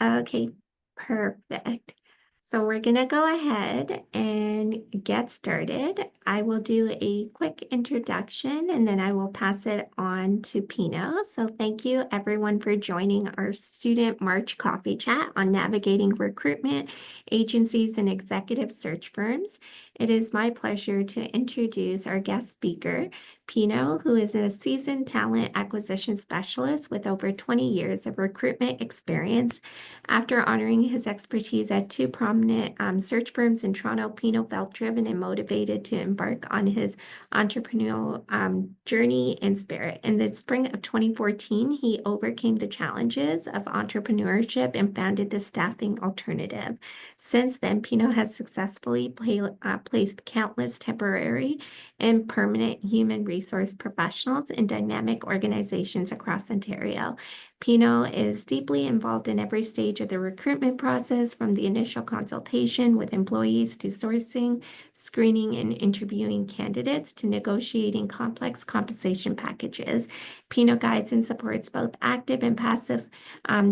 Okay, perfect. So we're gonna go ahead and get started. I will do a quick introduction and then I will pass it on to Pino. So thank you everyone for joining our Student March Coffee Chat on navigating recruitment, agencies, and executive search firms. It is my pleasure to introduce our guest speaker, Pino, who is a seasoned talent acquisition specialist with over 20 years of recruitment experience. After honoring his expertise at two prominent search firms in Toronto, Pino felt driven and motivated to embark on his entrepreneurial journey in spirit. In the spring of 2014, he overcame the challenges of entrepreneurship and founded the Staffing Alternative. Since then, Pino has successfully placed countless temporary and permanent human resource professionals in dynamic organizations across Ontario. Pino is deeply involved in every stage of the recruitment process, from the initial consultation with employees to sourcing, screening, and interviewing candidates to negotiating complex compensation packages. Pino guides and supports both active and passive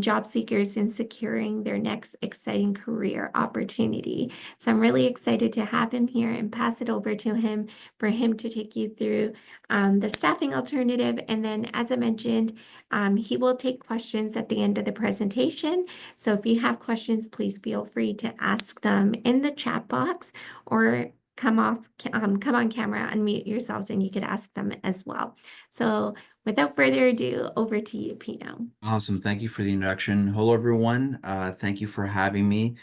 job seekers in securing their next exciting career opportunity. So I'm really excited to have him here and pass it over to him for him to take you through the staffing alternative. And then, as I mentioned, he will take questions at the end of the presentation. So if you have questions, please feel free to ask them in the chat box or come on camera, unmute yourselves, and you could ask them as well. So without further ado, over to you, Pino. Awesome. Thank you for the introduction. Hello, everyone. Thank you for having me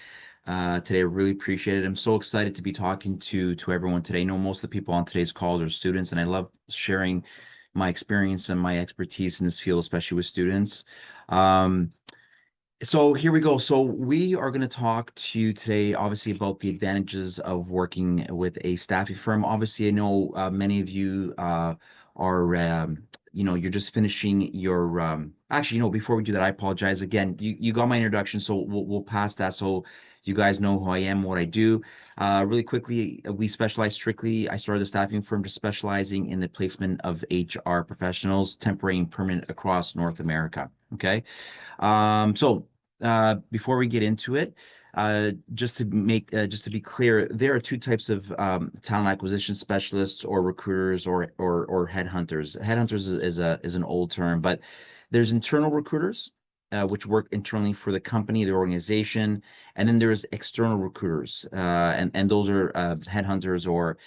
today. I really appreciate it. I'm so excited to be talking to everyone today. I know most of the people on today's calls are students, and I love sharing my experience and my expertise in this field, especially with students. Um, so here we go. So we are going to talk to you today, obviously, about the advantages of working with a staffing firm. Obviously, I know many of you are, you're just finishing your. Actually, before we do that, I apologize again. You got my introduction, so we'll pass that. So you guys know who I am, what I do. Really quickly, we specialize strictly. I started the staffing firm just specializing in the placement of HR professionals, temporary and permanent across North America. Okay. Before we get into it, just to be clear, there are two types of talent acquisition specialists or recruiters or headhunters. Headhunters is an old term, but there's internal recruiters, which work internally for the company, the organization, and then there's external recruiters, and those are headhunters or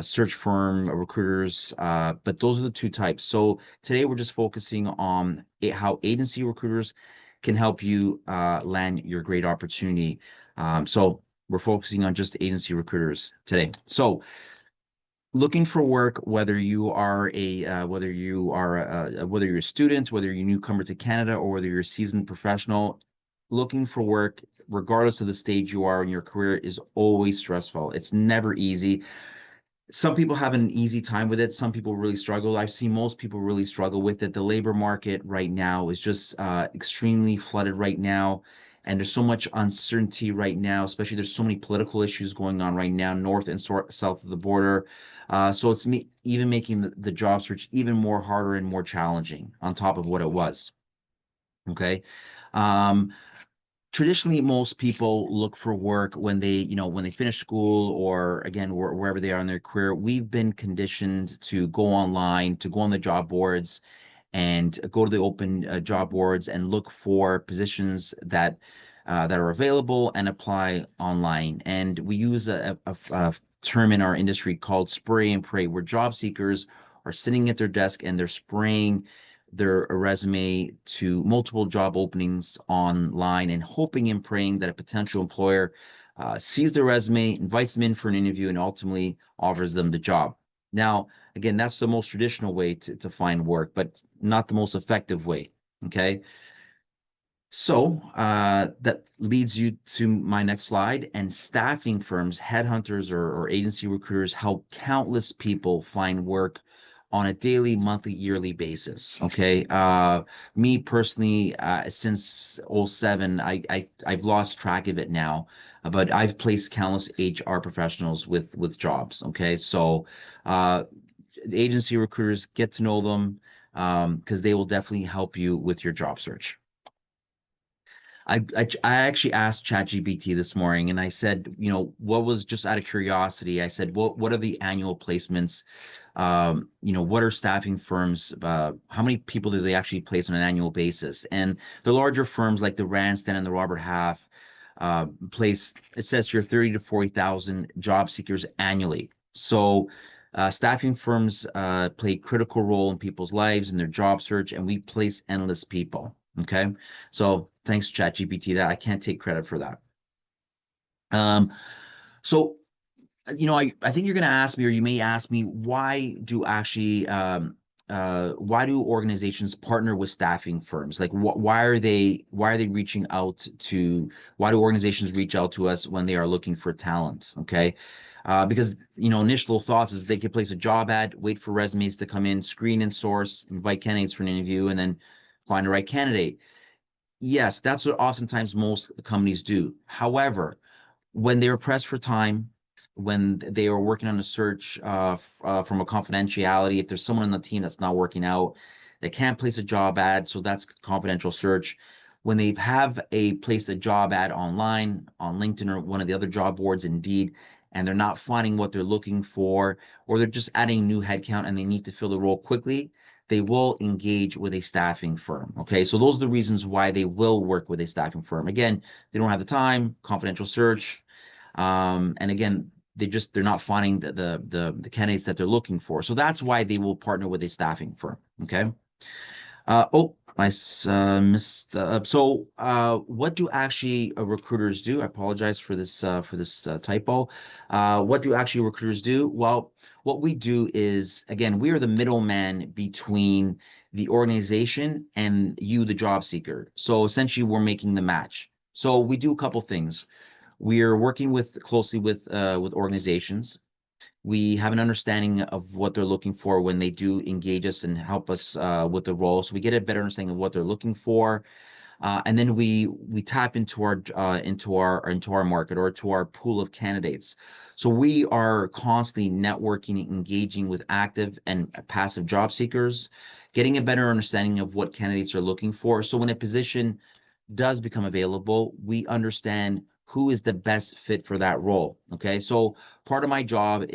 search firm recruiters, but those are the two types. So today we're just focusing on how agency recruiters can help you land your great opportunity. So we're focusing on just agency recruiters today. So looking for work, whether you're a student, whether you're a newcomer to Canada, or whether you're a seasoned professional, looking for work, regardless of the stage you are in your career, is always stressful. It's never easy. Some people have an easy time with it. Some people really struggle. I've seen most people really struggle with it. The labor market right now is just extremely flooded right now. And there's so much uncertainty right now, especially there's so many political issues going on right now, north and south of the border. So it's even making the job search even more harder and more challenging on top of what it was. Okay. Um, Traditionally, most people look for work when they finish school, or again wherever they are in their career. We've been conditioned to go online, to go on the job boards, and go to the open job boards and look for positions that are available and apply online. And we use a term in our industry called spray and pray, where job seekers are sitting at their desk and they're spraying their resume to multiple job openings online and hoping and praying that a potential employer sees their resume, invites them in for an interview, and ultimately offers them the job. Now, again, that's the most traditional way to find work, but not the most effective way. Okay. So that leads you to my next slide. And staffing firms, headhunters, or agency recruiters help countless people find work on a daily, monthly, yearly basis. Okay. Me personally, since '07, I've lost track of it now, but I've placed countless HR professionals with jobs. Okay. So agency recruiters, get to know them because they will definitely help you with your job search. I actually asked ChatGPT this morning, and I said, what was, just out of curiosity, I said, what are the annual placements? What are staffing firms? How many people do they actually place on an annual basis? And the larger firms like the Randstad and the Robert Half place, it says here 30 to 40,000 job seekers annually. So staffing firms play a critical role in people's lives and their job search, and we place endless people. Okay. So thanks, ChatGPT. That I can't take credit for that. Um, so I think you're going to ask me, or you may ask me, why do organizations partner with staffing firms? Like, why are they reaching out to, why do organizations reach out to us when they are looking for talent? Okay. Because, initial thoughts is they could place a job ad, wait for resumes to come in, screen and source, invite candidates for an interview, and then find the right candidate. Yes, that's what oftentimes most companies do. However, when they are pressed for time, when they are working on a search from a confidentiality, if there's someone on the team that's not working out, they can't place a job ad, so that's confidential search. When they have placed a job ad online, on LinkedIn or one of the other job boards, Indeed, and they're not finding what they're looking for, or they're just adding new headcount and they need to fill the role quickly, they will engage with a staffing firm. Okay, so those are the reasons why they will work with a staffing firm. Again, they don't have the time, confidential search, and again, they're not finding the candidates that they're looking for. So that's why they will partner with a staffing firm. Okay. I missed. What do actually recruiters do? I apologize for this typo. What do actually recruiters do? Well, what we do is, again, we are the middleman between the organization and you, the job seeker. So essentially, we're making the match. So we do a couple things. We are working closely with organizations. We have an understanding of what they're looking for when they do engage us and help us with the role. So we get a better understanding of what they're looking for, and then we tap into our market, or to our pool of candidates. So we are constantly networking, engaging with active and passive job seekers, getting a better understanding of what candidates are looking for. So when a position does become available, we understand who is the best fit for that role. Okay. So part of my job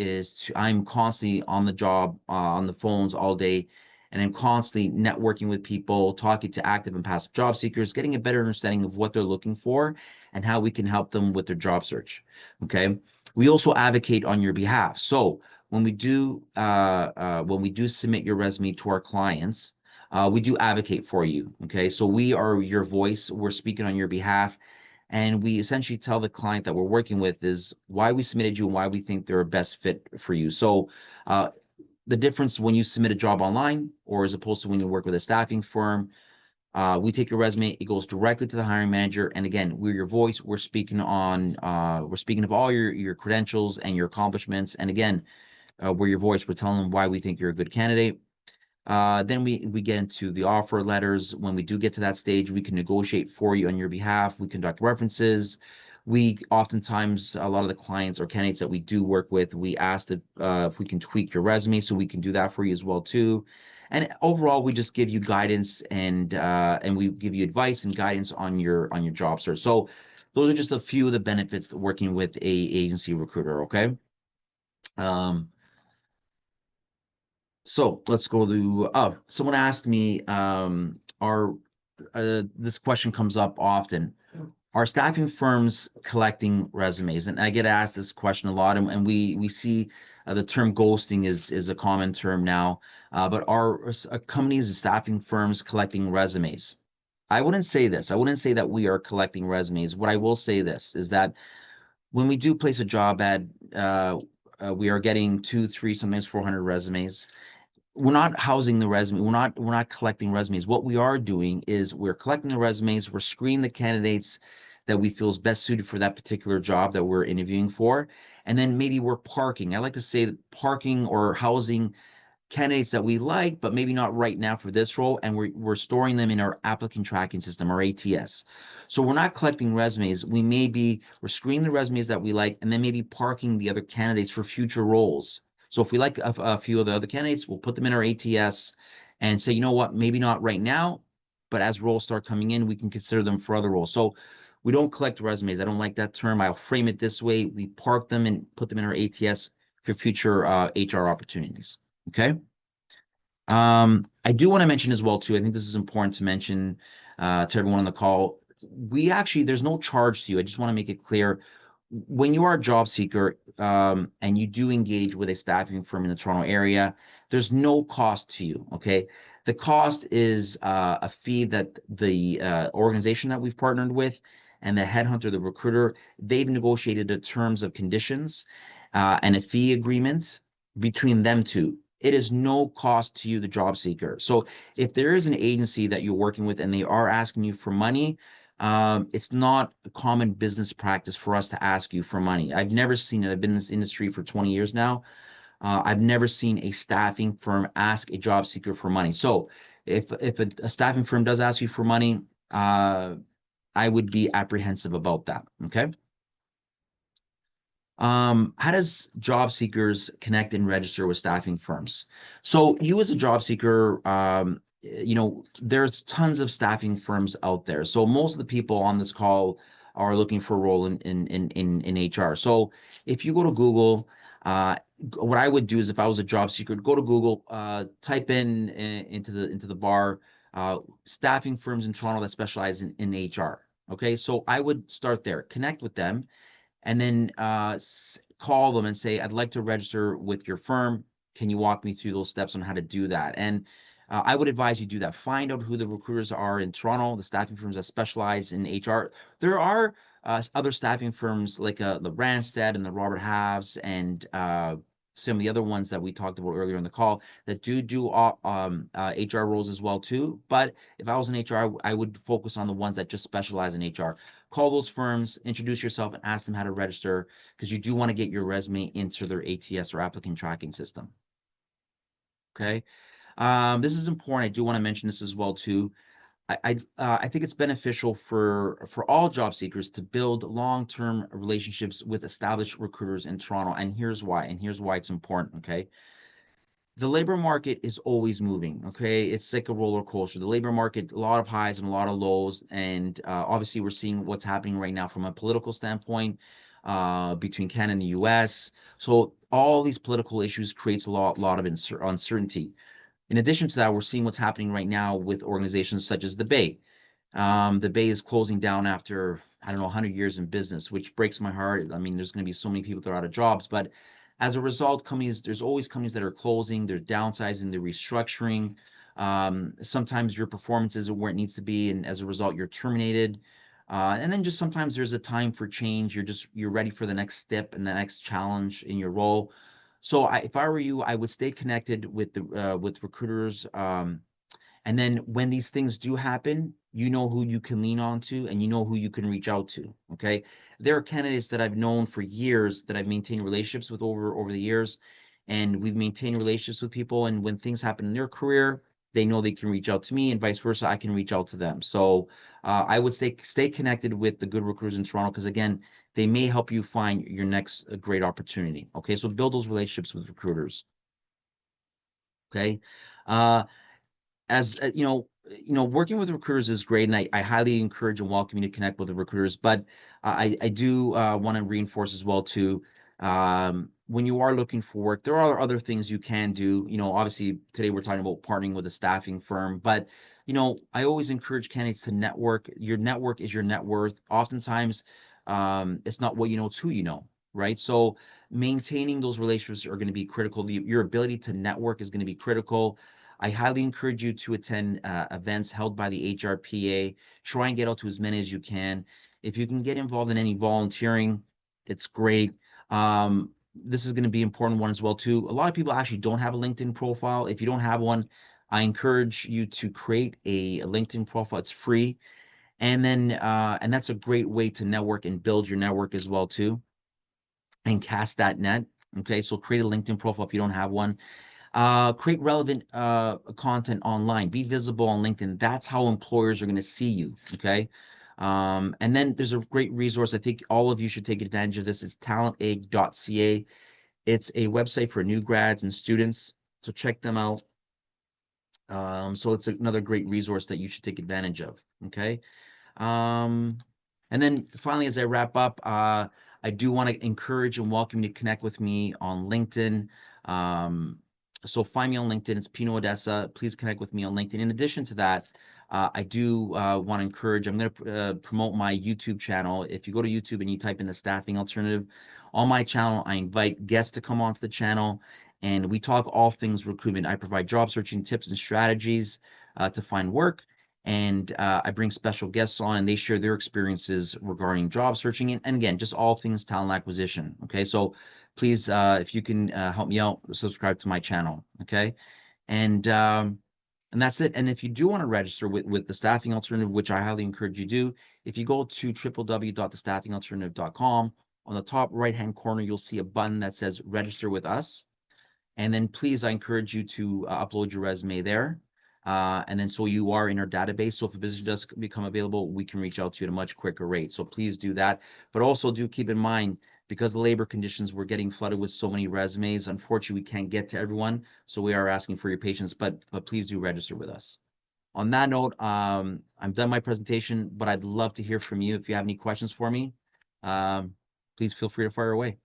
I'm constantly on the job, on the phones all day, and I'm constantly networking with people, talking to active and passive job seekers, getting a better understanding of what they're looking for and how we can help them with their job search. Okay. We also advocate on your behalf. So when we do submit your resume to our clients, we do advocate for you. Okay. So we are your voice. We're speaking on your behalf. And we essentially tell the client that we're working with is why we submitted you and why we think they're a best fit for you. So the difference when you submit a job online, or as opposed to when you work with a staffing firm, we take your resume, it goes directly to the hiring manager. And again, we're your voice. We're speaking of all your credentials and your accomplishments. And again, we're your voice. We're telling them why we think you're a good candidate. Then we get into the offer letters. When we do get to that stage, we can negotiate for you on your behalf. We conduct references. We oftentimes, a lot of the clients or candidates that we do work with, we ask if we can tweak your resume, so we can do that for you as well too. And overall, we just give you guidance, and we give you advice and guidance on your job search. So those are just a few of the benefits of working with a agency recruiter. Okay. Um, So let's go to, someone asked me, this question comes up often. Are staffing firms collecting resumes? And I get asked this question a lot, and we see the term ghosting is a common term now. But are companies and staffing firms collecting resumes? I wouldn't say this. I wouldn't say that we are collecting resumes. What I will say this is that when we do place a job ad, we are getting two, three, sometimes 400 resumes. We're not housing the resume. We're not collecting resumes. What we are doing is we're collecting the resumes. We're screening the candidates that we feel is best suited for that particular job that we're interviewing for. And then maybe we're parking. I like to say that parking or housing candidates that we like, but maybe not right now for this role. And we're storing them in our applicant tracking system, our ATS. So we're not collecting resumes. We're screening the resumes that we like, and then maybe parking the other candidates for future roles. So if we like a few of the other candidates, we'll put them in our ATS and say, you know what, maybe not right now. but as roles start coming in, we can consider them for other roles. So we don't collect resumes. I don't like that term. I'll frame it this way. We park them and put them in our ATS for future HR opportunities. Okay. I do want to mention as well too. I think this is important to mention to everyone on the call. We actually, there's no charge to you. I just want to make it clear. When you are a job seeker and you do engage with a staffing firm in the Toronto area, there's no cost to you. Okay, the cost is a fee that the organization that we've partnered with and the headhunter, the recruiter, they've negotiated the terms of conditions and a fee agreement between them two. It is no cost to you, the job seeker. So if there is an agency that you're working with and they are asking you for money, it's not a common business practice for us to ask you for money. I've never seen it. I've been in this industry for 20 years now. I've never seen a staffing firm ask a job seeker for money. So if a staffing firm does ask you for money, I would be apprehensive about that. Okay. How does job seekers connect and register with staffing firms? So you as a job seeker, there's tons of staffing firms out there. So most of the people on this call are looking for a role in HR. So if you go to Google, what I would do is if I was a job seeker, go to Google, type into the bar staffing firms in Toronto that specialize in HR. Okay, so I would start there, connect with them and then call them and say, I'd like to register with your firm. Can you walk me through those steps on how to do that? And I would advise you do that. Find out who the recruiters are in Toronto, the staffing firms that specialize in HR. There are other staffing firms like the Randstad and the Robert Halves and some of the other ones that we talked about earlier in the call that do HR roles as well too. But if I was in HR, I would focus on the ones that just specialize in HR. Call those firms, introduce yourself, and ask them how to register because you do want to get your resume into their ATS or applicant tracking system. Okay. This is important. I do want to mention this as well too. I think it's beneficial for all job seekers to build long-term relationships with established recruiters in Toronto. And here's why. And here's why it's important. Okay. The labor market is always moving. Okay, it's like a roller coaster. The labor market, a lot of highs and a lot of lows, and obviously we're seeing what's happening right now from a political standpoint between Canada and the U.S. So all these political issues creates a lot of uncertainty. In addition to that, we're seeing what's happening right now with organizations such as the Bay. The Bay is closing down after, I don't know, 100 years in business, which breaks my heart. I mean, there's going to be so many people that are out of jobs, but as a result, there's always companies that are closing, they're downsizing, they're restructuring. Sometimes your performance isn't where it needs to be, and as a result, you're terminated. And then just sometimes there's a time for change. You're ready for the next step and the next challenge in your role. So if I were you, I would stay connected with recruiters. And then when these things do happen, you know who you can lean on to and you know who you can reach out to. Okay. There are candidates that I've known for years that I've maintained relationships with over the years. And we've maintained relationships with people. And when things happen in their career, they know they can reach out to me and vice versa. I can reach out to them. So I would stay connected with the good recruiters in Toronto because again, they may help you find your next great opportunity. Okay. So build those relationships with recruiters. Okay. Uh, as working with recruiters is great, and I highly encourage and welcome you to connect with the recruiters. But I do want to reinforce as well too. When you are looking for work, there are other things you can do. Obviously today we're talking about partnering with a staffing firm, but I always encourage candidates to network. Your network is your net worth. Oftentimes, it's not what you know, it's who you know, right? So maintaining those relationships are going to be critical. Your ability to network is going to be critical. I highly encourage you to attend events held by the HRPA. Try and get out to as many as you can. If you can get involved in any volunteering, it's great. This is going to be an important one as well too. A lot of people actually don't have a LinkedIn profile. If you don't have one, I encourage you to create a LinkedIn profile. It's free, and that's a great way to network and build your network as well too, and cast that net. Okay, so create a LinkedIn profile if you don't have one. Create relevant content online. Be visible on LinkedIn. That's how employers are going to see you. Okay. And then there's a great resource. I think all of you should take advantage of this. It's talentegg.ca. It's a website for new grads and students. So check them out. So it's another great resource that you should take advantage of. Okay. Um, and then finally, as I wrap up, I do want to encourage and welcome you to connect with me on LinkedIn. Um, so find me on LinkedIn. It's Pino Odessa. Please connect with me on LinkedIn. In addition to that, I do want to encourage, I'm going to promote my YouTube channel. If you go to YouTube and you type in the staffing alternative, on my channel, I invite guests to come onto the channel and we talk all things recruitment. I provide job searching tips and strategies to find work. And I bring special guests on and they share their experiences regarding job searching and again, just all things talent acquisition. Okay. So please, if you can help me out, subscribe to my channel. Okay. And, um, and that's it. And if you do want to register with the staffing alternative, which I highly encourage you do, if you go to www.thestaffingalternative.com, on the top right-hand corner, you'll see a button that says register with us. And then please, I encourage you to upload your resume there. And then so you are in our database. So if a position does become available, we can reach out to you at a much quicker rate. So please do that. But also do keep in mind, because of labor conditions, we're getting flooded with so many resumes. Unfortunately, we can't get to everyone. So we are asking for your patience, but please do register with us. On that note, I'm done my presentation, but I'd love to hear from you. If you have any questions for me, um, please feel free to fire away.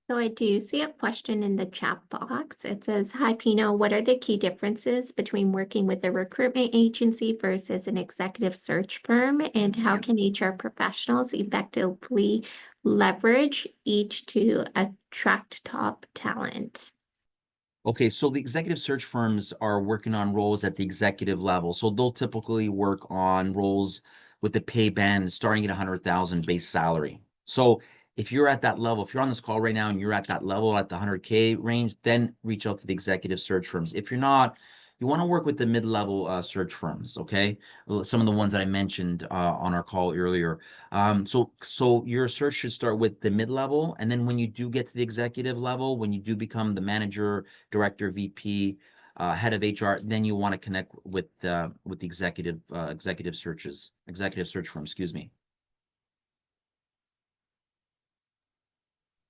So I do see a question in the chat box. It says, "Hi Pino, what are the key differences between working with a recruitment agency versus an executive search firm? And how can HR professionals effectively leverage each to attract top talent?" Okay, so the executive search firms are working on roles at the executive level. So they'll typically work on roles with the pay band starting at 100,000 base salary. So if you're at that level, if you're on this call right now and you're at that level at the 100K range, then reach out to the executive search firms. If you're not, you want to work with the mid-level search firms, okay? Some of the ones that I mentioned on our call earlier. So your search should start with the mid-level, and then when you do get to the executive level, when you do become the manager, director, VP, head of HR, then you want to connect with the executive search firm, excuse me.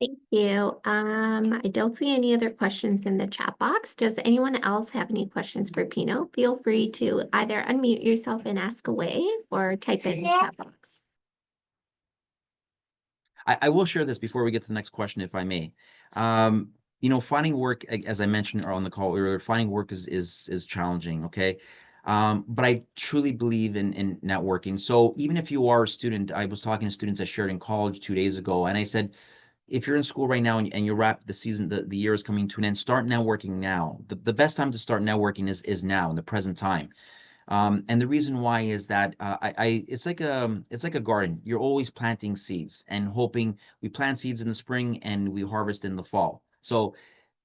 Thank you. I don't see any other questions in the chat box. Does anyone else have any questions for Pino? Feel free to either unmute yourself and ask away or type it in the chat box. I will share this before we get to the next question, if I may. Finding work, as I mentioned on the call earlier, finding work is challenging. Okay. But I truly believe in networking. So even if you are a student, I was talking to students at Sheridan College 2 days ago, and I said, if you're in school right now and you're wrapped the season, the year is coming to an end, start networking now. The best time to start networking is now in the present time. And the reason why is that it's like a garden. You're always planting seeds and hoping. We plant seeds in the spring and we harvest in the fall. So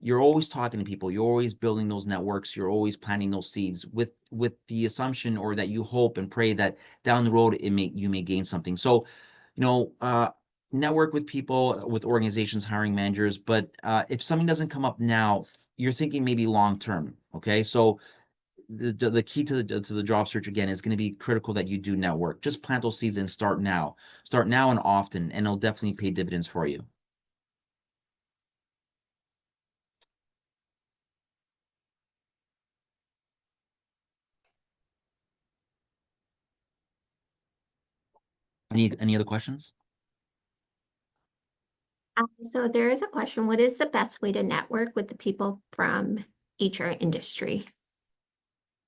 you're always talking to people. You're always building those networks. You're always planting those seeds with the assumption or that you hope and pray that down the road you may gain something. So, you know, network with people, with organizations, hiring managers. But if something doesn't come up now, you're thinking maybe long term. Okay, so the key to the job search again is going to be critical that you do network. Just plant those seeds and start now and often, and it'll definitely pay dividends for you. Any other questions? So there is a question, what is the best way to network with the people from HR industry?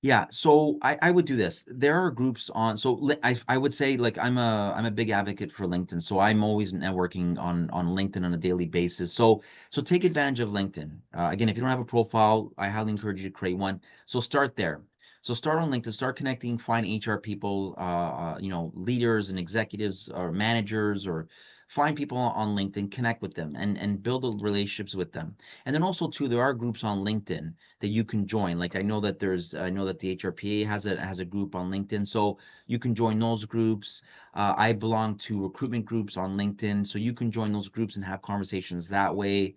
Yeah, so I would do this. There are groups on, so I would say like I'm a big advocate for LinkedIn. So I'm always networking on LinkedIn on a daily basis. So take advantage of LinkedIn. Again, if you don't have a profile, I highly encourage you to create one. So start there. So start on LinkedIn, start connecting, find HR people, leaders and executives or managers, or find people on LinkedIn, connect with them and build relationships with them. And then also too, there are groups on LinkedIn that you can join. Like I know that the HRPA has a group on LinkedIn, so you can join those groups. I belong to recruitment groups on LinkedIn, so you can join those groups and have conversations that way.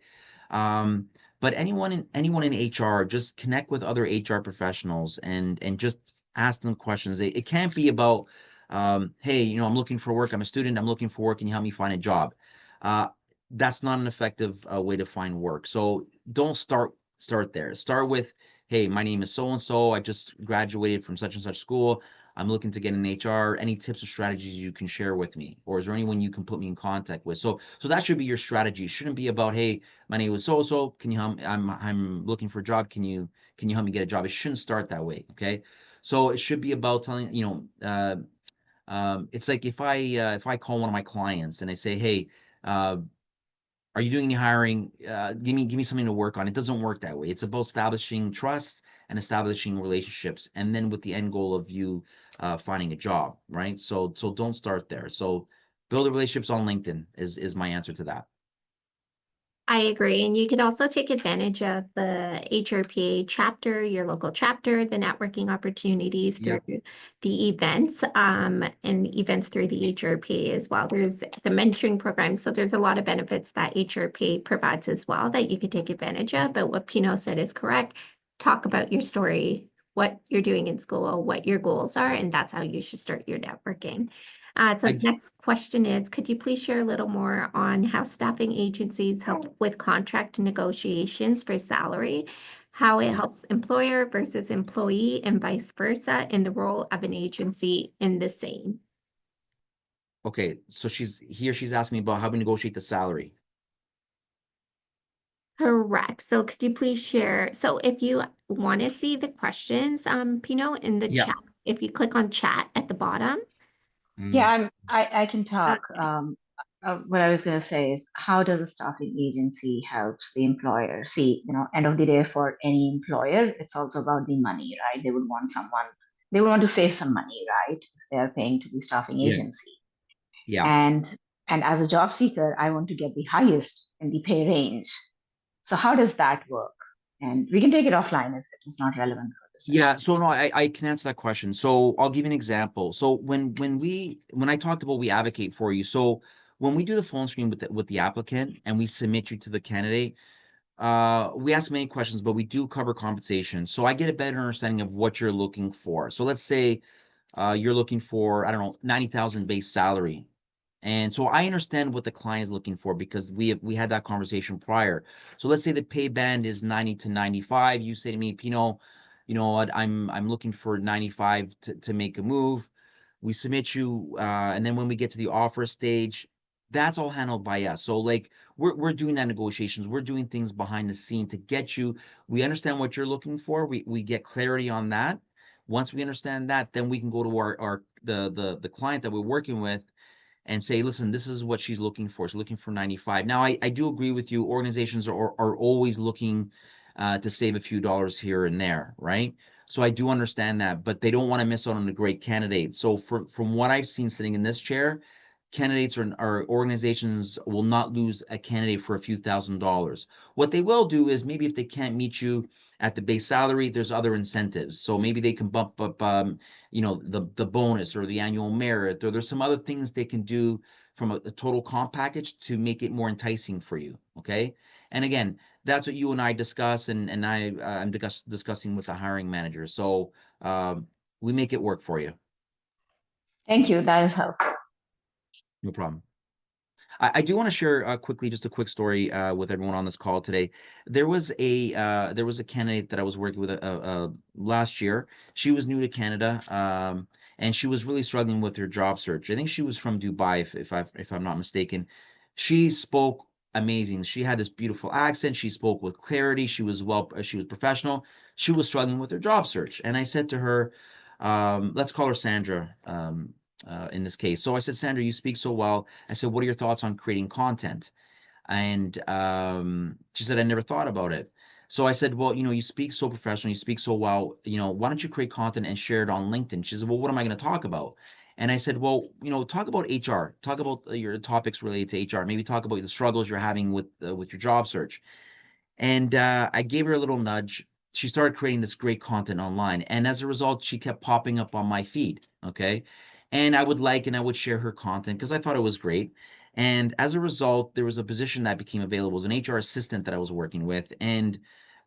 Um, but anyone in HR, just connect with other HR professionals and just ask them questions. It can't be about, hey, I'm looking for work. I'm a student. I'm looking for work. Can you help me find a job? Uh, that's not an effective way to find work. So don't start there. Start with, hey, my name is so and so. I just graduated from such and such school. I'm looking to get in HR. Any tips or strategies you can share with me, or is there anyone you can put me in contact with? So that should be your strategy. It shouldn't be about, hey, my name is so and so. Can you help me? I'm looking for a job. Can you help me get a job? It shouldn't start that way. Okay. So it should be about telling, it's like if I call one of my clients and I say, hey, uh, are you doing any hiring? Give me something to work on. It doesn't work that way. It's about establishing trust and establishing relationships, and then with the end goal of you finding a job, right? So don't start there. So build the relationships on LinkedIn is my answer to that. I agree. And you could also take advantage of the HRPA chapter, your local chapter, the networking opportunities through Yep. the events, and events through the HRPA as well. There's the mentoring program. So there's a lot of benefits that HRPA provides as well that you could take advantage of. But what Pino said is correct. Talk about your story, what you're doing in school, what your goals are, and that's how you should start your networking. So the I next question is, could you please share a little more on how staffing agencies help with contract negotiations for salary, how it helps employer versus employee and vice versa, and the role of an agency in the same? Okay, so she's asking me about how we negotiate the salary. Correct. So could you please share? So if you want to see the questions, Pino, in the Yeah. chat, if you click on chat at the bottom. Yeah, Mm, I can talk. Okay. What I was going to say is, how does a staffing agency helps the employer? See, end of the day, for any employer, it's also about the money, right? They would want to save some money, right? If they're paying to the staffing yeah. agency. Yeah. And and as a job seeker, I want to get the highest in the pay range. So how does that work? And we can take it offline if it is not relevant for this Yeah, session. so no, I can answer that question. So I'll give you an example. So when I talked about we advocate for you, so when we do the phone screen with the applicant and we submit you to the candidate, we ask many questions, but we do cover compensation. So I get a better understanding of what you're looking for. So let's say you're looking for, I don't know, 90,000 base salary. And so I understand what the client is looking for because we had that conversation prior. So let's say the pay band is 90 to 95. You say to me, Pino, you know what, I'm looking for 95 to make a move. We submit you, and then when we get to the offer stage, that's all handled by us. So like we're doing that negotiations, we're doing things behind the scene to get you. We understand what you're looking for. We get clarity on that. Once we understand that, then we can go to our the client that we're working with and say, listen, this is what she's looking for. She's looking for 95. Now, I do agree with you. Organizations are always looking to save a few dollars here and there, right? So I do understand that, but they don't want to miss out on a great candidate. So from what I've seen sitting in this chair, candidates or organizations will not lose a candidate for a few $1,000s. What they will do is maybe if they can't meet you at the base salary, there's other incentives. So maybe they can bump up the bonus or the annual merit, or there's some other things they can do from a total comp package to make it more enticing for you. Okay. And again, that's what you and I discuss, and I'm discussing with the hiring manager. So um, we make it work for you. Thank you. That is helpful. No problem. I do want to share quickly just a quick story with everyone on this call today. There was a candidate that I was working with last year. She was new to Canada, and she was really struggling with her job search. I think she was from Dubai, if I'm not mistaken. She spoke amazing. She had this beautiful accent. She spoke with clarity. She was professional. She was struggling with her job search, and I said to her, let's call her Sandra. In this case. So I said, Sandra, you speak so well. I said, what are your thoughts on creating content? And she said, I never thought about it. So I said, well, you speak so professional, you speak so well, why don't you create content and share it on LinkedIn? She said, well, what am I going to talk about? And I said, well, talk about HR, talk about your topics related to HR, maybe talk about the struggles you're having with your job search. And I gave her a little nudge. She started creating this great content online. And as a result, she kept popping up on my feed. Okay. And I would like and I would share her content because I thought it was great. And as a result, there was a position that became available as an HR assistant that I was working with. And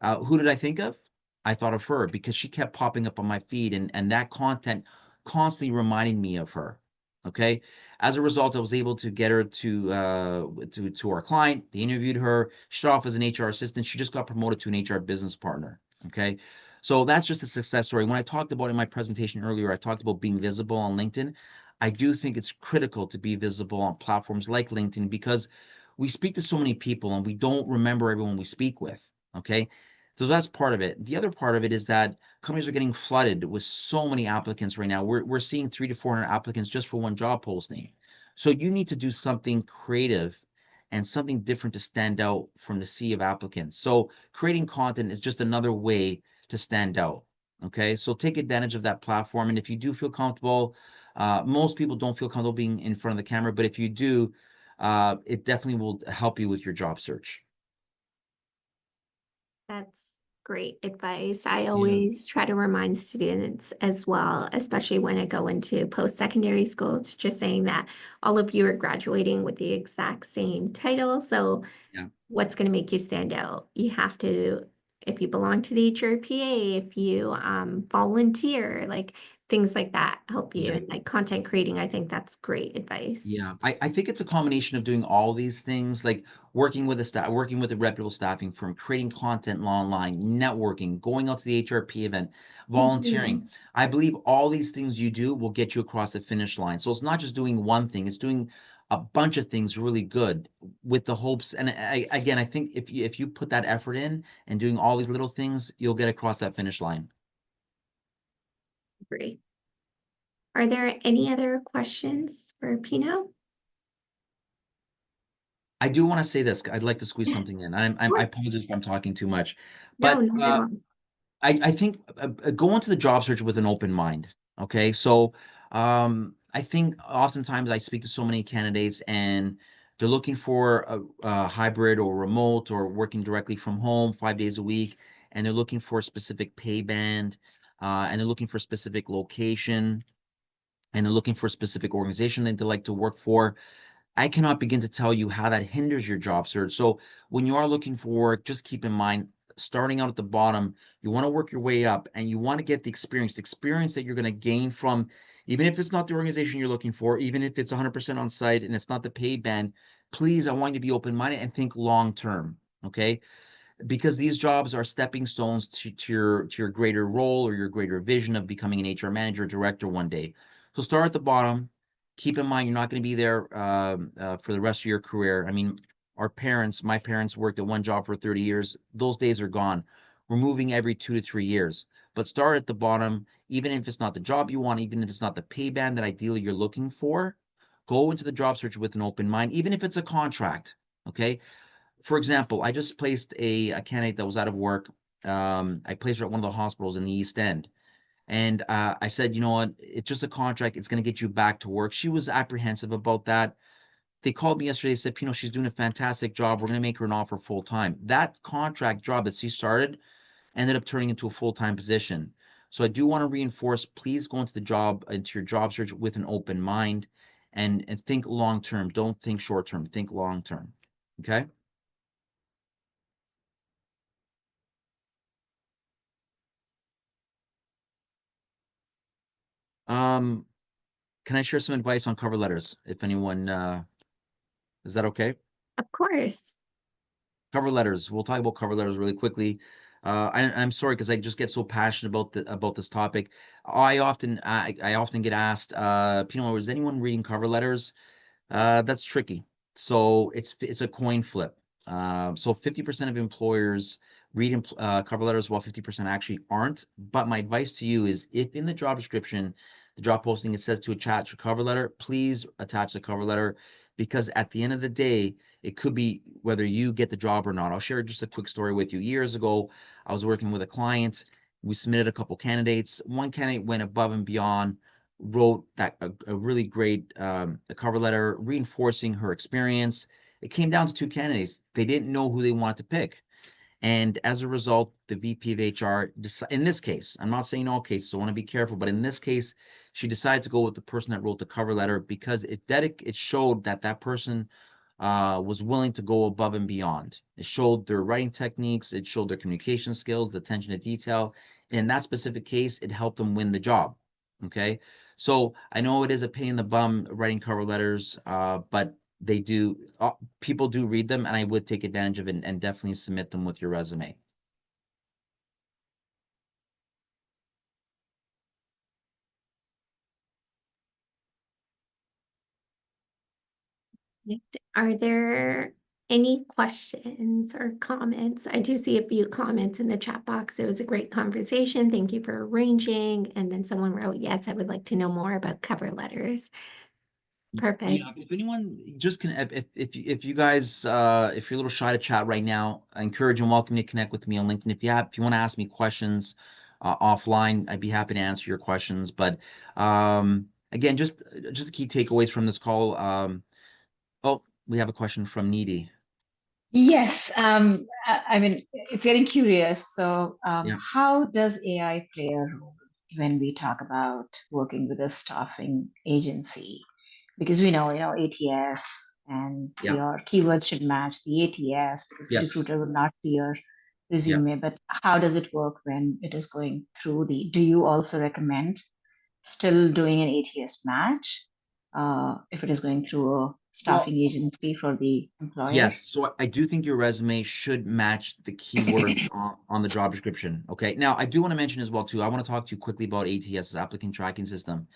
who did I think of? I thought of her because she kept popping up on my feed, and that content constantly reminded me of her. Okay. As a result, I was able to get her to our client. They interviewed her. She started off as an HR assistant. She just got promoted to an HR business partner. Okay. So that's just a success story. When I talked about in my presentation earlier, I talked about being visible on LinkedIn. I do think it's critical to be visible on platforms like LinkedIn because we speak to so many people and we don't remember everyone we speak with. Okay. So that's part of it. The other part of it is that companies are getting flooded with so many applicants right now. We're seeing 300 to 400 applicants just for one job posting. So you need to do something creative and something different to stand out from the sea of applicants. So creating content is just another way to stand out. Okay, so take advantage of that platform. And if you do feel comfortable, most people don't feel comfortable being in front of the camera, but if you do, it definitely will help you with your job search. That's great advice. I Yeah. always try to remind students as well, especially when I go into post-secondary school, to just saying that all of you are graduating with the exact same title. So Yeah. what's going to make you stand out? You have to, if you belong to the HRPA, if you volunteer, like things like that help you. Yeah. And like content creating, I think that's great advice. Yeah, I think it's a combination of doing all these things, like working with a reputable staffing firm, creating content online, networking, going out to the HRP event, volunteering. Mhm. I believe all these things you do will get you across the finish line. So it's not just doing one thing, it's doing a bunch of things really good with the hopes. And again, I think if you put that effort in and doing all these little things, you'll get across that finish line. Great. Are there any other questions for Pino? I do want to say this. I'd like to squeeze something in. I Sure. apologize if I'm talking too much, No, but not at all. I think go into the job search with an open mind. Okay, so I think oftentimes I speak to so many candidates and they're looking for a hybrid or remote or working directly from home 5 days a week, and they're looking for a specific pay band, and they're looking for a specific location, and they're looking for a specific organization that they like to work for. I cannot begin to tell you how that hinders your job search. So when you are looking for work, just keep in mind, starting out at the bottom, you want to work your way up and you want to get the experience that you're going to gain from, even if it's not the organization you're looking for, even if it's 100% on site and it's not the paid band, please, I want you to be open-minded and think long term. Okay, because these jobs are stepping stones to your greater role or your greater vision of becoming an HR manager, director one day. So start at the bottom. Keep in mind you're not going to be there for the rest of your career. I mean, my parents worked at one job for 30 years. Those days are gone. We're moving every 2 to 3 years. But start at the bottom, even if it's not the job you want, even if it's not the pay band that ideally you're looking for. Go into the job search with an open mind, even if it's a contract. Okay, for example, I just placed a candidate that was out of work. I placed her at one of the hospitals in the East End. And I said, you know what? It's just a contract. It's going to get you back to work. She was apprehensive about that. They called me yesterday. They said, Pino, she's doing a fantastic job. We're going to make her an offer full time. That contract job that she started ended up turning into a full time position. So I do want to reinforce, please go into your job search with an open mind and think long term. Don't think short term. Think long term. Okay. Um, Can I share some advice on cover letters? If anyone, is that okay? Of course. Cover letters. We'll talk about cover letters really quickly. I'm sorry because I just get so passionate about this topic. I often get asked, Pino, is anyone reading cover letters? That's tricky. So it's a coin flip. So 50% of employers read cover letters while 50% actually aren't. But my advice to you is if in the job description, the job posting, it says to attach a cover letter, please attach the cover letter because at the end of the day, it could be whether you get the job or not. I'll share just a quick story with you. Years ago, I was working with a client. We submitted a couple candidates. One candidate went above and beyond, wrote a really great a cover letter reinforcing her experience. It came down to two candidates. They didn't know who they wanted to pick. And as a result, the VP of HR, in this case, I'm not saying all cases, so I want to be careful, but in this case, she decided to go with the person that wrote the cover letter because it showed that that person was willing to go above and beyond. It showed their writing techniques, it showed their communication skills, the attention to detail. In that specific case, it helped them win the job. Okay. So I know it is a pain in the bum writing cover letters, but they do, people do read them, and I would take advantage of it and definitely submit them with your resume. Are there any questions or comments? I do see a few comments in the chat box. It was a great conversation. Thank you for arranging. And then someone wrote, yes, I would like to know more about cover letters. Perfect. Yeah, if anyone just can, if you guys, if you're a little shy to chat right now, I encourage and welcome you to connect with me on LinkedIn. If you want to ask me questions offline, I'd be happy to answer your questions. But again, just key takeaways from this call. Oh, we have a question from Needy. Yes, I mean, it's getting curious. So, Yeah, how does AI play a role when we talk about working with a staffing agency? Because we know, ATS, and yeah, your keywords should match the ATS because the yes, recruiter would not see your yeah. resume. But how does it work when it is going through do you also recommend still doing an ATS match if it is going through a Well, staffing agency for the employer? yes, so I do think your resume should match the keywords on the job description. Okay. Now, I do want to mention as well too. I want to talk to you quickly about ATS, applicant tracking system.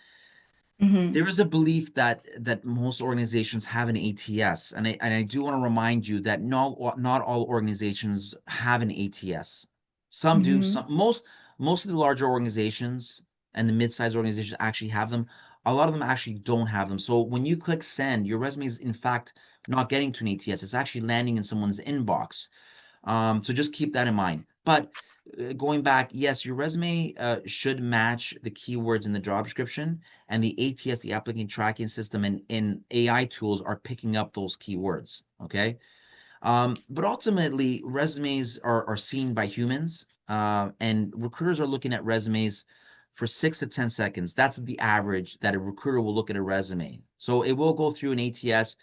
Mm-hmm. There is a belief that most organizations have an ATS, and I do want to remind you that not all organizations have an ATS. Some do. Mm-hmm. Most of the larger organizations and the mid-sized organizations actually have them. A lot of them actually don't have them. So when you click send, your resume is in fact not getting to an ATS. It's actually landing in someone's inbox. So just keep that in mind. But going back, yes, your resume should match the keywords in the job description, and the ATS, the applicant tracking system, and in AI tools are picking up those keywords. Okay. But ultimately, resumes are seen by humans, and recruiters are looking at resumes for 6 to 10 seconds. That's the average that a recruiter will look at a resume. So it will go through an ATS,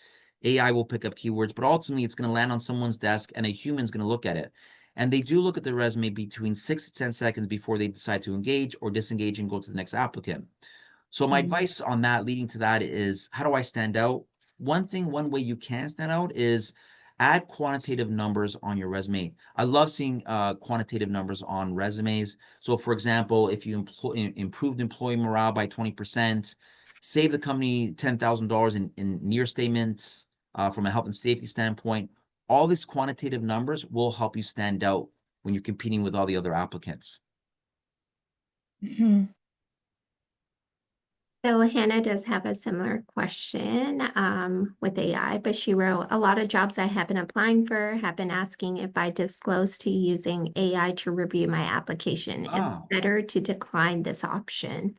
AI will pick up keywords, but ultimately it's going to land on someone's desk and a human's going to look at it. And they do look at the resume between 6 to 10 seconds before they decide to engage or disengage and go to the next applicant. So my Mm-hmm. advice on that, leading to that, is how do I stand out? One way you can stand out is add quantitative numbers on your resume. I love seeing quantitative numbers on resumes. So, for example, if you improved employee morale by 20%, save the company $10,000 in near statements from a health and safety standpoint, all these quantitative numbers will help you stand out when you're competing with all the other applicants. Mm-hmm. So Hannah does have a similar question with AI, but she wrote, a lot of jobs I have been applying for have been asking if I disclose to using AI to review my application. It's Ah. better to decline this option.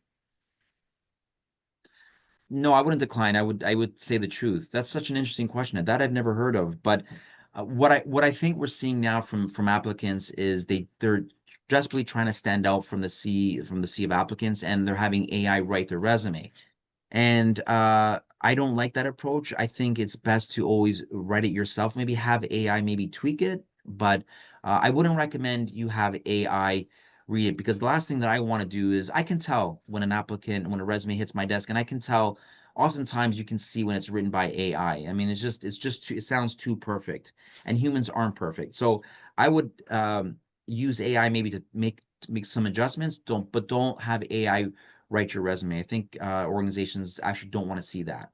No, I wouldn't decline. I would say the truth. That's such an interesting question that I've never heard of. But what I think we're seeing now from applicants is they're desperately trying to stand out from the sea of applicants, and they're having AI write their resume. And I don't like that approach. I think it's best to always write it yourself. Maybe have AI maybe tweak it, but I wouldn't recommend you have AI read it, because the last thing that I want to do is I can tell when a resume hits my desk, and I can tell oftentimes you can see when it's written by AI. I mean, it sounds too perfect, and humans aren't perfect. So I would use AI maybe to make some adjustments. Don't have AI write your resume. I think organizations actually don't want to see that.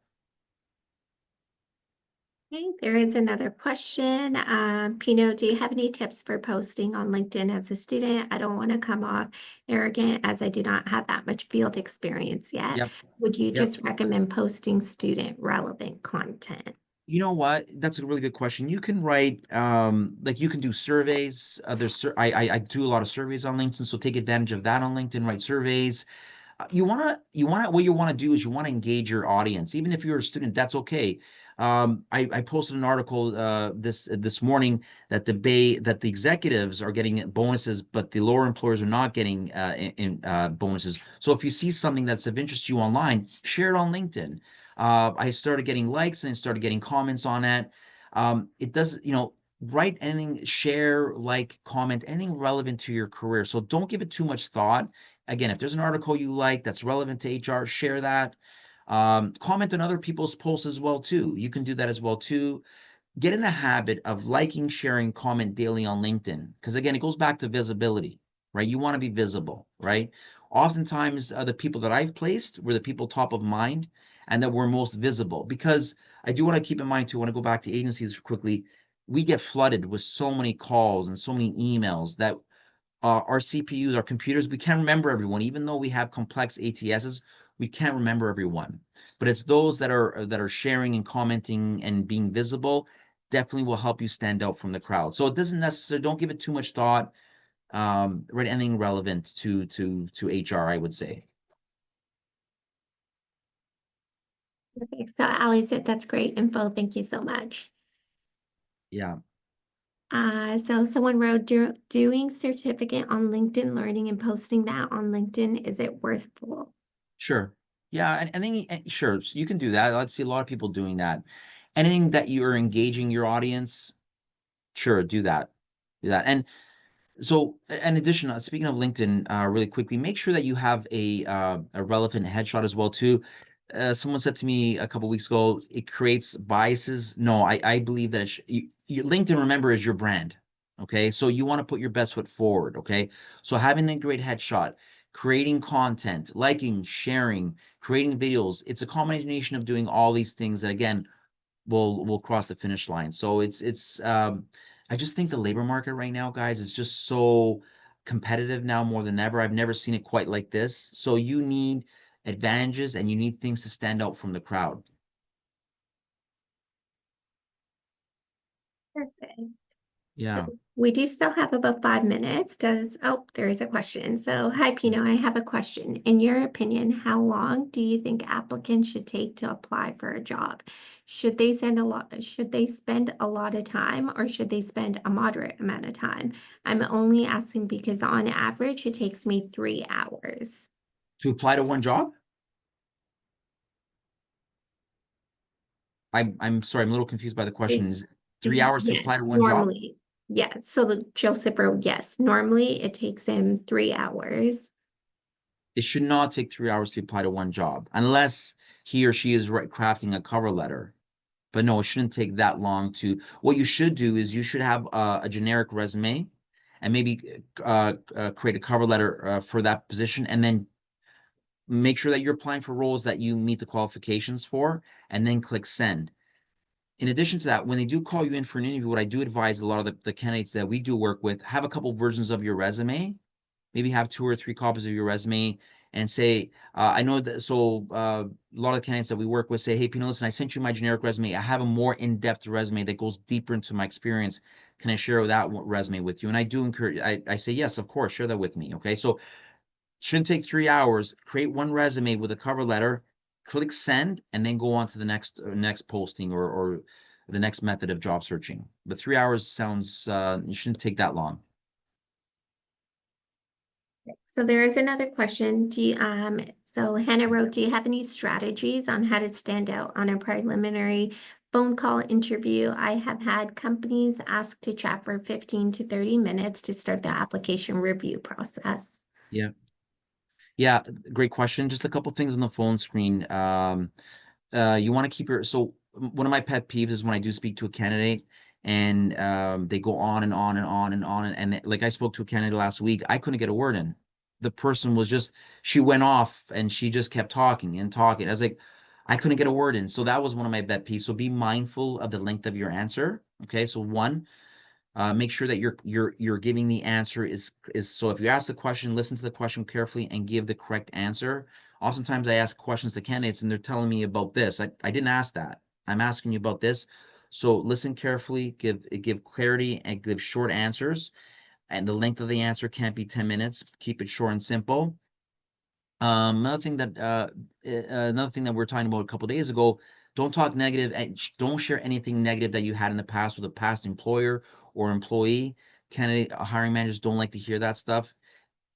Okay, there is another question. Pino, do you have any tips for posting on LinkedIn as a student? I don't want to come off arrogant as I do not have that much field experience yet. Yep. Would you Yep. just recommend posting student relevant content? You know what? That's a really good question. You can write, like you can do surveys. I do a lot of surveys on LinkedIn, so take advantage of that on LinkedIn. Write surveys. What you want to do is you want to engage your audience. Even if you're a student, that's okay. I posted an article this morning that the executives are getting bonuses, but the lower employers are not getting bonuses. So if you see something that's of interest to you online, share it on LinkedIn. I started getting likes and I started getting comments on that. It does, write anything, share, like, comment, anything relevant to your career. So don't give it too much thought. Again, if there's an article you like that's relevant to HR, share that. Comment on other people's posts as well too. You can do that as well too. Get in the habit of liking, sharing, comment daily on LinkedIn. Because again, it goes back to visibility, right? You want to be visible, right? Oftentimes, the people that I've placed were the people top of mind and that were most visible. Because I do want to keep in mind too, I want to go back to agencies quickly. We get flooded with so many calls and so many emails that our CPUs, our computers, we can't remember everyone. Even though we have complex ATSs, we can't remember everyone. But it's those that are sharing and commenting and being visible definitely will help you stand out from the crowd. So it doesn't necessarily, don't give it too much thought. Write anything relevant to HR, I would say. Okay, so Ali said that's great info. Thank you so much. Yeah, So someone wrote, doing certificate on LinkedIn Learning and posting that on LinkedIn, is it worthwhile? sure. Yeah, and I think sure, so you can do that. I see a lot of people doing that. Anything that you're engaging your audience, sure, do that. Do that. And so, in addition, speaking of LinkedIn, really quickly, make sure that you have a relevant headshot as well too. Someone said to me a couple weeks ago, it creates biases. No, I believe that your LinkedIn, remember, is your brand. Okay, so you want to put your best foot forward. Okay, so having a great headshot, creating content, liking, sharing, creating videos, it's a combination of doing all these things that again will cross the finish line. So it's I just think the labor market right now, guys, is just so competitive now more than ever. I've never seen it quite like this. So you need advantages and you need things to stand out from the crowd. Perfect. So Yeah, we do still have about 5 minutes. There is a question. So, hi, Pino, I have a question. In your opinion, how long do you think applicants should take to apply for a job? Should they spend a lot of time or should they spend a moderate amount of time? I'm only asking because on average, it takes me 3 hours. to apply to one job. I'm sorry, I'm a little confused by the question. Is 3 hours to apply Yes, to one job? normally. Yes. So the Joseph wrote, yes, normally it takes him 3 hours. It should not take 3 hours to apply to one job unless he or she is crafting a cover letter. But no, it shouldn't take that long to. What you should do is you should have a generic resume and maybe create a cover letter for that position, and then make sure that you're applying for roles that you meet the qualifications for, and then click send. In addition to that, when they do call you in for an interview, what I do advise a lot of the candidates that we do work with, have a couple versions of your resume, maybe have 2 or 3 copies of your resume and say, I know that, so a lot of the candidates that we work with say, hey, Pino, listen, I sent you my generic resume. I have a more in-depth resume that goes deeper into my experience. Can I share that resume with you? And I do encourage, I say, yes, of course, share that with me. Okay. So shouldn't take 3 hours, create one resume with a cover letter, click send, and then go on to the next posting or the next method of job searching. But 3 hours sounds, it shouldn't take that long. So there is another question. So Hannah wrote, do you have any strategies on how to stand out on a preliminary phone call interview? I have had companies ask to chat for 15 to 30 minutes to start the application review process. Yeah. Yeah, great question. Just a couple things on the phone screen. You want to keep one of my pet peeves is when I do speak to a candidate and they go on and on and on and on like I spoke to a candidate last week, I couldn't get a word in. The person was just she went off and she just kept talking and talking. I was like, I couldn't get a word in. So that was one of my pet peeves. So be mindful of the length of your answer. Okay, so one, make sure that you're giving the answer is so if you ask the question, listen to the question carefully and give the correct answer. Oftentimes I ask questions to candidates and they're telling me about this. I didn't ask that. I'm asking you about this. So listen carefully, give clarity and give short answers. And the length of the answer can't be 10 minutes. Keep it short and simple. Another thing that we were talking about a couple days ago, don't talk negative and don't share anything negative that you had in the past with a past employer or employee. Candidate hiring managers don't like to hear that stuff.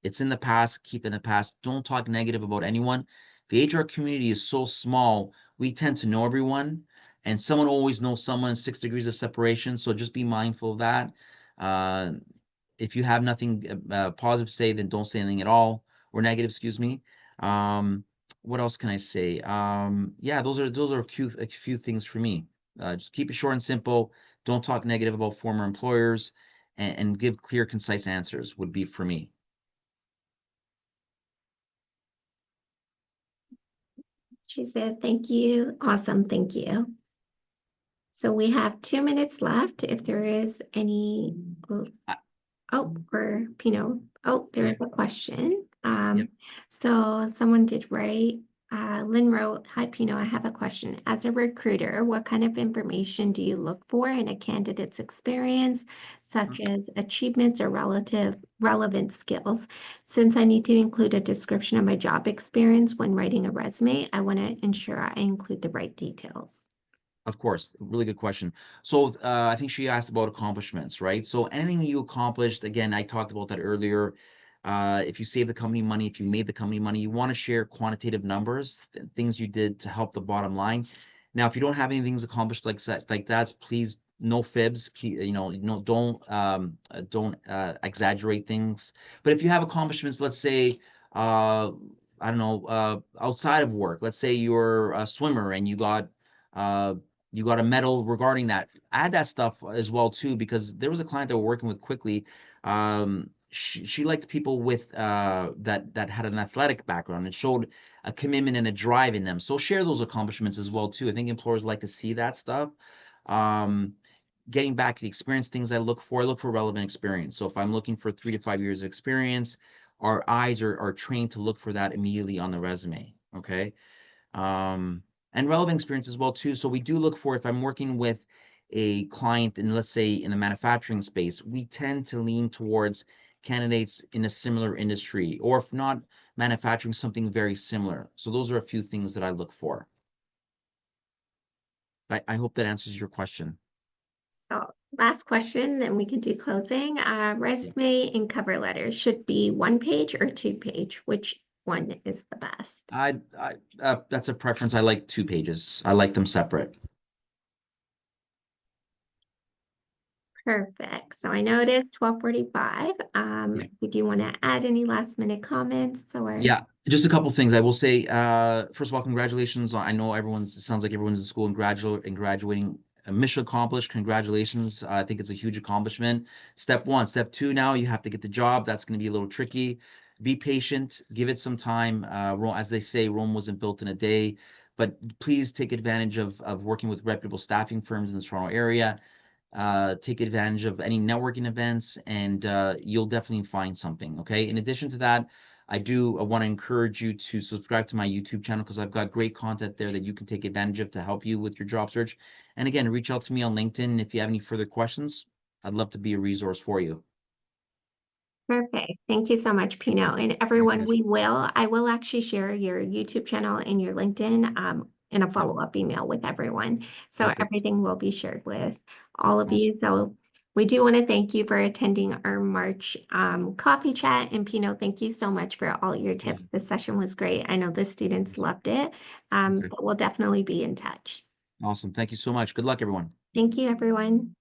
It's in the past, keep it in the past. Don't talk negative about anyone. The HR community is so small, we tend to know everyone. and someone always knows someone, 6 degrees of separation. So just be mindful of that. If you have nothing positive to say, then don't say anything at all, or negative, excuse me. What else can I say? Yeah, those are a few things for me. Just keep it short and simple. Don't talk negative about former employers, and give clear, concise answers would be for me. She said, thank you. Awesome. Thank you. So we have 2 minutes left. If there is any, or Pino, there is a question. Yep. So someone did write, Lynn wrote, hi Pino, I have a question. As a recruiter, what kind of information do you look for in a candidate's experience, such as achievements or relevant skills? Since I need to include a description of my job experience when writing a resume, I want to ensure I include the right details. Of course, really good question. So I think she asked about accomplishments, right? So anything you accomplished, again, I talked about that earlier. If you save the company money, if you made the company money, you want to share quantitative numbers, things you did to help the bottom line. Now, if you don't have any things accomplished like that, please no fibs. Don't exaggerate things. But if you have accomplishments, let's say, I don't know, outside of work, let's say you're a swimmer and you got a medal regarding that. Add that stuff as well too, because there was a client that we're working with quickly. She liked people with that had an athletic background and showed a commitment and a drive in them. So share those accomplishments as well too. I think employers like to see that stuff. Getting back to the experience things I look for relevant experience. So if I'm looking for 3 to 5 years of experience, our eyes are trained to look for that immediately on the resume. Okay. And relevant experience as well too. So we do look for, if I'm working with a client in, let's say, in the manufacturing space, we tend to lean towards candidates in a similar industry, or if not manufacturing, something very similar. So those are a few things that I look for. I hope that answers your question. So last question, then we can do closing. Resume and cover letter should be 1 page or 2 page. Which one is the best? That's a preference. I like 2 pages. I like them separate. Perfect. So I know it is 12:45. Yeah. Did you want to add any last minute comments or? Yeah, just a couple things. I will say, first of all, congratulations. I know it sounds like everyone's in school and graduating. A mission accomplished. Congratulations. I think it's a huge accomplishment. Step 1. Step 2, now you have to get the job. That's going to be a little tricky. Be patient. Give it some time. As they say, Rome wasn't built in a day. But please take advantage of working with reputable staffing firms in the Toronto area. Take advantage of any networking events, and you'll definitely find something. Okay. In addition to that, I want to encourage you to subscribe to my YouTube channel, because I've got great content there that you can take advantage of to help you with your job search. And again, reach out to me on LinkedIn if you have any further questions. I'd love to be a resource for you. Perfect. Thank you so much, Pino. And everyone, I will actually share your YouTube channel and your LinkedIn in a follow-up email with everyone. So Perfect. everything will be shared with all of Awesome. you. So we do want to thank you for attending our March coffee chat. And Pino, thank you so much for all your tips. Yeah. This session was great. I know the students loved it, Okay. but we'll definitely be in touch. Awesome. Thank you so much. Good luck, everyone. Thank you, everyone.